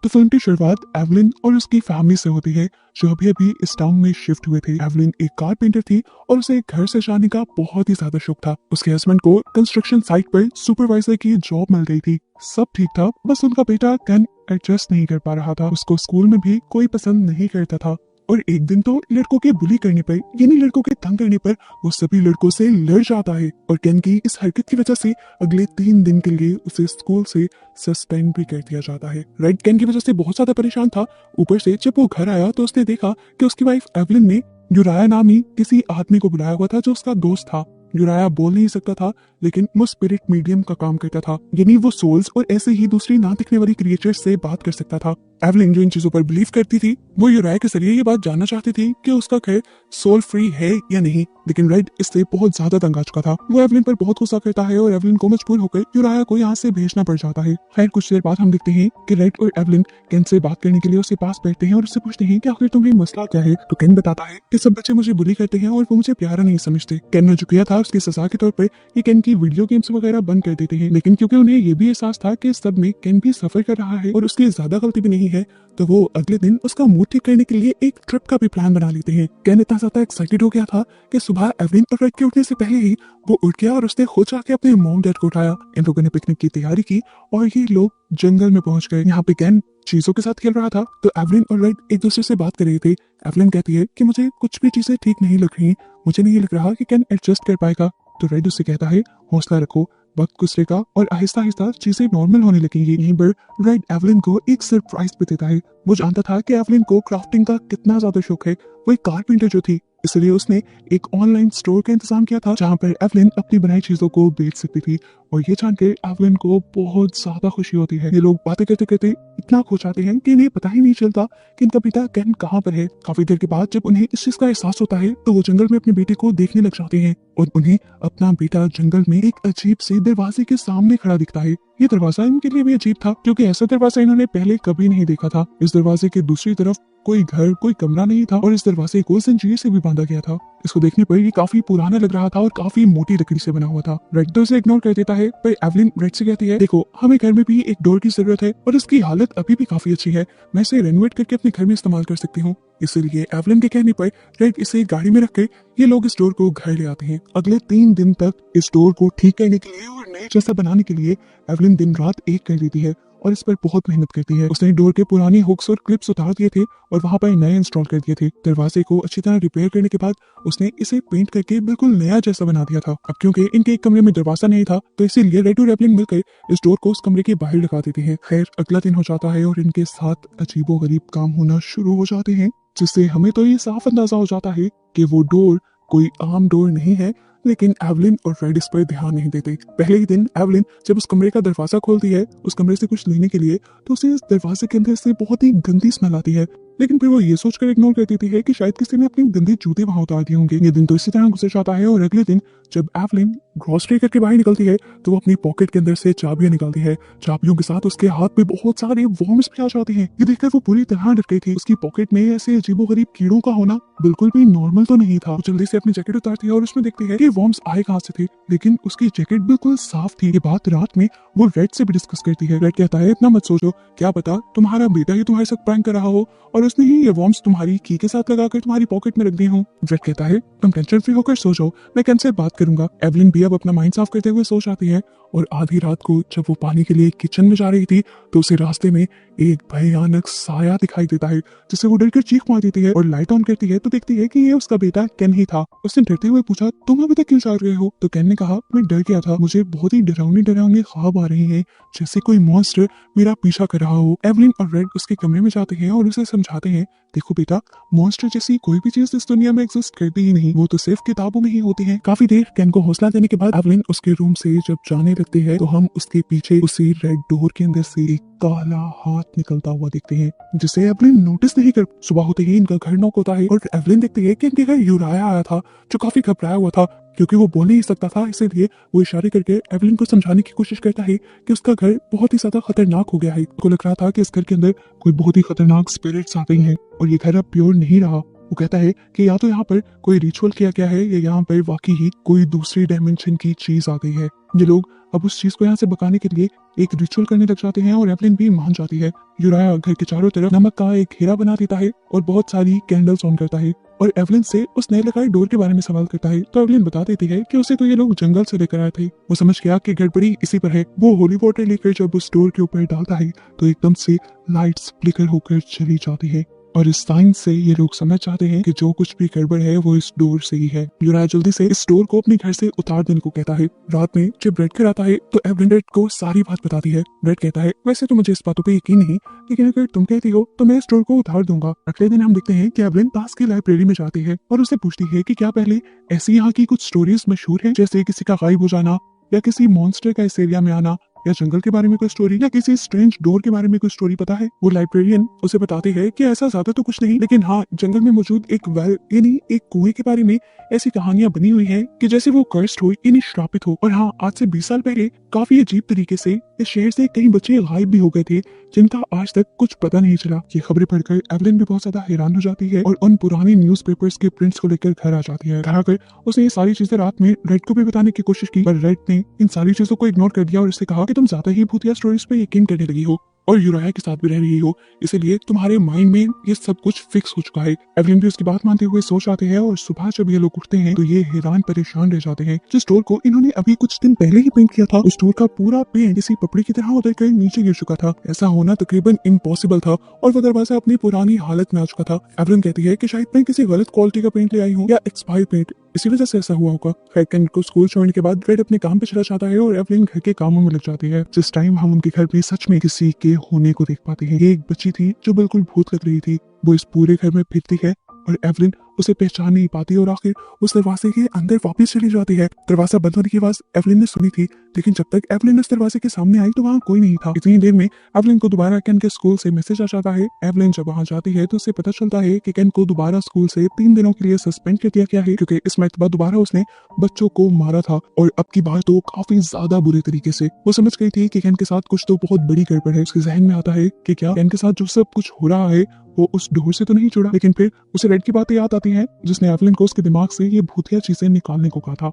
तो फिल्म की शुरुआत एवलिन और उसकी फैमिली से होती है, जो अभी अभी इस टाउन में शिफ्ट हुए थे। एवलिन एक कारपेंटर थी और उसे एक घर से जाने का बहुत ही ज्यादा शौक था। उसके हस्बैंड को कंस्ट्रक्शन साइट पर सुपरवाइजर की जॉब मिल गई थी। सब ठीक था, बस उनका बेटा कैन एडजस्ट नहीं कर पा रहा था। उसको स्कूल में भी कोई पसंद नहीं करता था और एक दिन तो लड़कों के बुली करने पर, यानी लड़कों के तंग करने पर, वो सभी लड़कों से लड़ जाता है और केन की इस हरकत की वजह से अगले 3 दिन के लिए उसे स्कूल से सस्पेंड भी कर दिया जाता है। राइट, केन की वजह से बहुत ज्यादा परेशान था। ऊपर से जब वो घर आया तो उसने देखा कि उसकी वाइफ एवलिन ने यूराया नामी किसी आदमी को बुलाया हुआ था, जो उसका दोस्त था। यूराया बोल नहीं सकता था, लेकिन वो स्पिरिट मीडियम का काम करता था, यानी वो सोल्स और ऐसे ही दूसरी ना दिखने वाली क्रिएचर्स से बात कर सकता था। एवलिन जो इन चीजों पर बिलीव करती थी, वो यूराया के जरिए ये बात जानना चाहती थी कि उसका घर सोल फ्री है या नहीं। लेकिन रेड इससे बहुत ज्यादा तंग आ चुका था। वो एवलिन पर बहुत गुस्सा करता है और एवलिन को मजबूर होकर यूराया को यहाँ से भेजना पड़ जाता है। खैर, कुछ देर बाद हम देखते हैं कि रेड और एवलिन केन से बात करने के लिए उसके पास बैठते हैं और उससे पूछते हैं कि आखिर तुम्हें मसला क्या है। तो केन बताता है कि सब बच्चे मुझे बुली करते हैं और वो मुझे प्यारा नहीं समझते। केन ने जो किया था उसकी सजा के तौर पर ये केन की वीडियो गेम्स वगैरह बंद कर देते हैं, लेकिन क्योंकि उन्हें ये भी एहसास था कि सब में केन भी सफर कर रहा है और उसकी ज्यादा गलती भी नहीं है, तो वो अगले दिन उसका मूड ठीक करने के लिए एक ट्रिप का भी प्लान बना लेते हैं। केन इतना ज्यादा एक्साइटेड हो गया था कि सुबह एवलिन और रेड के उठने से पहले ही वो उठ गया और उसने खुद जाके अपने मॉम डैड को उठाया। इन लोगों ने पिकनिक की तैयारी की और ये लोग जंगल में पहुंच गए। यहाँ पे केन चीजों के साथ खेल रहा था तो एवलिन और रेड एक दूसरे से बात कर रहे थे। एवलिन कहती है कि मुझे कुछ भी चीजें ठीक नहीं लग रही, मुझे नहीं लग रहा कि केन एडजस्ट कर पाएगा। तो रेड उससे कहता है हौसला रखो, वक्त गुजरेगा और आहिस्ता आहिस्ता चीजें नॉर्मल होने लगेंगी। यहीं पर रेड एवलिन को एक सरप्राइज भी देता है। वो जानता था कि एवलिन को क्राफ्टिंग का कितना ज्यादा शौक है। वो एक कारपेंटर जो थी, इसलिए उसने एक ऑनलाइन स्टोर का इंतजाम किया था जहाँ पर एवलिन अपनी बनाई चीजों को बेच सकती थी। और ये जानकर एवलिन को बहुत ज्यादा खुशी होती है। ये लोग बातें करते करते इतना खो जाते हैं कि इन्हें पता ही नहीं चलता कि इनका बेटा कैन कहाँ पर है। काफी देर के बाद जब उन्हें इस चीज का एहसास होता है तो वो जंगल में अपने बेटे को देखने लग जाते हैं और उन्हें अपना बेटा जंगल में एक अजीब से दरवाजे के सामने खड़ा दिखता है। ये दरवाजा इनके लिए भी अजीब था क्योंकि ऐसा दरवाजा इन्होंने पहले कभी नहीं देखा था। इस दरवाजे के दूसरी तरफ कोई घर, कोई कमरा नहीं था और इस दरवाजे को जंजीर से भी बांधा गया था। इसको देखने पर ये काफी पुराना लग रहा था और काफी मोटी लकड़ी से बना हुआ था। रेड तो इसे इग्नोर कर देता है, पर एवलिन रेड से कहती है देखो, हमें घर में भी एक डोर की जरूरत है और इसकी हालत अभी भी काफी अच्छी है, मैं इसे रेनोवेट करके अपने घर में इस्तेमाल कर सकती हूँ। इसलिए एवलिन के कहने पर रेड इसे गाड़ी में रखकर ये लोग इस डोर को घर ले आते हैं। अगले 3 दिन तक इस डोर को ठीक करने के लिए और नए जैसा बनाने के लिए एवलिन दिन रात एक कर देती है और इस पर बहुत मेहनत करती है। उसने डोर के पुराने हुक्स और क्लिप्स उतार दिए थे और वहां पर नए इंस्टॉल कर दिए थे। दरवाजे को अच्छी तरह रिपेयर करने के बाद उसने इसे पेंट करके बिल्कुल नया जैसा बना दिया था। अब क्योंकि इनके एक कमरे में दरवाजा नहीं था तो इसीलिए रेड और एवलिन मिलकर इस डोर को उस कमरे के बाहर लगा देते हैं। खैर, अगला दिन हो जाता है और इनके साथ अजीबोगरीब काम होना शुरू हो जाते हैं, जिससे हमें तो ये साफ अंदाजा हो जाता है कि वो डोर कोई आम डोर नहीं है। लेकिन एवलिन और रेड इस पर ध्यान नहीं देते। पहले ही दिन एवलिन जब उस कमरे का दरवाजा खोलती है उस कमरे से कुछ लेने के लिए, तो उसे इस दरवाजे के अंदर से बहुत ही गंदी स्मेल आती है। लेकिन फिर वो ये सोचकर इग्नोर कर देती है कि शायद किसी ने अपने गंदे जूते वहां उतार दिए होंगे। ये दिन तो इसी तरह गुजर जाता है और अगले दिन जब एवलिन ग्रॉसरी करके बाहर निकलती है तो वो अपनी पॉकेट के अंदर से चाबियां निकालती है। चाबियों के साथ उसके हाथ में बहुत सारे वॉर्म्स भी आ जाते हैं। ये देखकर वो पूरी तरह डर गई थी। उसकी पॉकेट में ऐसे अजीबोगरीब कीड़ों का होना बिल्कुल भी नॉर्मल तो नहीं था। वो जल्दी से अपनी जैकेट उतारती है और उसमें देखती है कि वॉर्म्स आए कहाँ से थे, लेकिन उसकी जैकेट बिल्कुल साफ थी। ये बात रात में वो रेड से भी डिस्कस करती है। रेड कहता है इतना मत सोचो, क्या पता तुम्हारा बेटा ही तुम्हारे साथ प्रैंक कर रहा हो और उसने ही ये वॉर्म्स तुम्हारी की के साथ लगाकर तुम्हारी पॉकेट में रख दी हो। रेड कहता है तुम टेंशन फ्री होकर सो जाओ, मैं कैन से बात करूंगा। एवलिन भी अब अपना माइंड साफ करते हुए सो जाती है और आधी रात को जब वो पानी के लिए किचन में जा रही थी तो उसे रास्ते में एक भयानक साया दिखाई देता है, जिससे वो डरकर चीख मार देती है और लाइट ऑन करती है तो देखती है कि ये उसका बेटा केन ही था। उसने डरते हुए पूछा तुम अभी तक क्यों जाग रहे हो? तो केन ने कहा मैं डर गया था, मुझे बहुत ही डरावने डरावने ख्वाब आ रहे हैं, जैसे कोई मॉन्स्टर मेरा पीछा कर रहा हो। एवलिन और रेड उसके कमरे में जाते हैं और उसे समझाते हैं देखो बेटा, मॉन्स्टर जैसी कोई भी चीज इस दुनिया में एग्जिस्ट करती ही नहीं, वो तो सिर्फ किताबों में ही होती है। काफी देर केन को हौसला देने के बाद एवलिन उसके रूम से जब जाने लगती है तो हम उसके पीछे उसी रेड डोर के अंदर से एक काला हाथ निकलता हुआ देखते हैं, जिसे एवलिन नोटिस नहीं कर। सुबह होते ही इनका घर नॉक होता है और एवलिन देखती है कि इनके घर यूराया आया था, जो काफी घबराया हुआ था क्योंकि वो बोल नहीं सकता था। इसीलिए वो इशारे करके एवलिन को समझाने की कोशिश करता है कि उसका घर बहुत ही ज्यादा खतरनाक हो गया है। उसको लग रहा था कि इस घर के अंदर कोई बहुत ही खतरनाक स्पिरिट्स आ गई हैं और ये घर अब प्योर नहीं रहा। वो कहता है कि या तो यहाँ पर कोई रिचुअल किया गया है या यहाँ पर वाकई ही कोई दूसरी डायमेंशन की चीज आ गई है। ये लोग अब उस चीज को यहाँ से बकाने के लिए एक रिचुअल करने लग जाते हैं और एवलिन भी मान जाती है। यूराया घर के चारों तरफ नमक का एक घेरा बना देता है और बहुत सारी कैंडल्स ऑन करता है और एवलिन से उस नए लगाए डोर के बारे में सवाल करता है। तो एवलिन बता देती है कि उसे तो ये लोग जंगल से लेकर आए थे। वो समझ गया कि गड़बड़ी इसी पर है। वो होली वाटर लेकर जब उस डोर के ऊपर डालता है तो एकदम से लाइट्स फ्लिकर होकर चली जाती है और इस साइन से ये लोग समझ जाते हैं कि जो कुछ भी गड़बड़ है वो इस डोर से ही है। यूराया जल्दी से इस डोर को अपने घर से उतार देने को कहता है। रात में जब रेड घर आता है तो एवलिन रेड को सारी बात बताती है। रेड कहता है वैसे तो मुझे इस बातों पे यकीन नहीं, लेकिन अगर तुम कहती हो तो मैं इस डोर को उतार दूंगा। अगले दिन हम देखते हैं कि एवलिन पास की लाइब्रेरी में जाती है और उसे पूछती है कि क्या पहले ऐसी यहाँ की कुछ स्टोरीज मशहूर है, जैसे किसी का गायब हो जाना या किसी मॉन्स्टर का इस एरिया में आना या जंगल के बारे में कोई स्टोरी या किसी स्ट्रेंज डोर के बारे में कोई स्टोरी पता है। वो लाइब्रेरियन उसे बताती है कि ऐसा ज्यादा तो कुछ नहीं, लेकिन हाँ जंगल में मौजूद एक वेल यानी एक कुएं के बारे में ऐसी कहानियां बनी हुई हैं कि जैसे वो कर्स्ड हो यानी श्रापित हो। और हाँ आज से 20 साल पहले काफी अजीब तरीके से इस शहर से कई बच्चे गायब भी हो गए थे जिनका आज तक कुछ पता नहीं चला। ये खबरें पढ़कर एवलिन भी बहुत ज्यादा हैरान हो जाती है और उन पुरानी न्यूज़पेपर्स के प्रिंट्स को लेकर घर आ जाती है। घर आकर उसने ये सारी चीजें रात में रेड को भी बताने की कोशिश की, पर रेड ने इन सारी चीजों को इग्नोर कर दिया और उससे कहा कि तुम ज्यादा ही भूतिया स्टोरीज पे यकीन करने लगी हो और यूराया के साथ भी रह रही हो, इसीलिए तुम्हारे माइंड में ये सब कुछ फिक्स हो चुका है। एवलिन भी उसकी बात मानते हुए सो जाते हैं और सुबह जब ये लोग उठते हैं तो ये हैरान परेशान रह जाते हैं। जिस डोर को इन्होंने अभी कुछ दिन पहले ही पेंट किया था उस डोर का पूरा पेंट किसी पपड़ी की तरह उतर कर नीचे गिर चुका था। ऐसा होना तकरीबन इम्पॉसिबल था और वो दरवाजा अपनी पुरानी हालत में आ चुका था। एवलिन कहती है कि शायद मैं किसी गलत क्वालिटी का पेंट ले आई हूँ या एक्सपायर्ड पेंट, इसी वजह से ऐसा हुआ होगा। कैन को स्कूल छोड़ने के बाद रेड अपने काम पे चला जाता है और एवलिन घर के कामों में लग जाती है। जिस टाइम हम उनके घर में सच में किसी के होने को देख पाते हैं। ये एक बच्ची थी जो बिल्कुल भूत लग रही थी। वो इस पूरे घर में फिरती है और एवलिन उसे पहचान नहीं पाती और आखिर उस दरवाजे के अंदर वापस चली जाती है। दरवाजा बंद होने की आवाज एवलिन ने सुनी थी, लेकिन जब तक एवलिन उस दरवाजे के सामने आई तो वहाँ कोई नहीं था। इतनी देर में एवलिन को दोबारा केन के स्कूल से मैसेज आ जाता है। एवलिन जब वहाँ जाती है तो उसे पता चलता है कि केन को दोबारा स्कूल से 3 दिनों के लिए सस्पेंड कर दिया गया है, क्योंकि इस मरतबा दोबारा उसने बच्चों को मारा था और अब की बार तो काफी ज्यादा बुरे तरीके से। वो समझ गई थी कि केन के साथ कुछ तो बहुत बड़ी गड़बड़ है। उसके जहन में आता है कि क्या केन के साथ जो सब कुछ हो रहा है वो उस डोर से तो नहीं जुड़ा। लेकिन फिर उसे रेड की बातें याद आती हैं जिसने एवलिन को उसके दिमाग से ये भूतिया चीजें निकालने को कहा था।